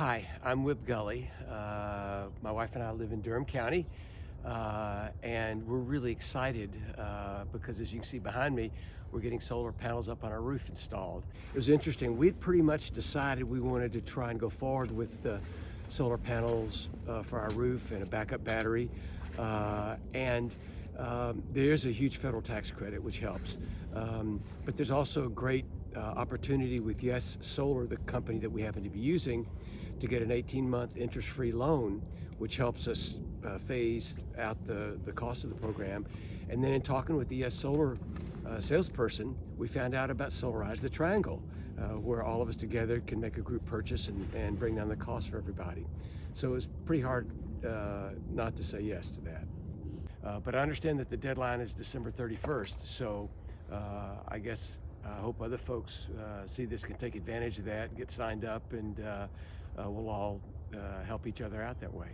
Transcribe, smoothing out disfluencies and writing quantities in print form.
Hi, I'm Whip Gully. My wife and I live in Durham County, and we're really excited because, as you can see behind me, we're getting solar panels up on our roof installed. It was interesting. We'd pretty much decided we wanted to try and go forward with solar panels for our roof and a backup battery, and there's a huge federal tax credit, which helps. But there's also a great opportunity with Yes Solar, the company that we happen to be using, to get an 18-month interest-free loan, which helps us phase out the cost of the program. And then in talking with the Yes Solar salesperson, we found out about Solarize the Triangle, where all of us together can make a group purchase and bring down the cost for everybody. So it was pretty hard not to say yes to that. But I understand that the deadline is December 31st, so I guess I hope other folks see this, can take advantage of that, get signed up, and we'll all help each other out that way.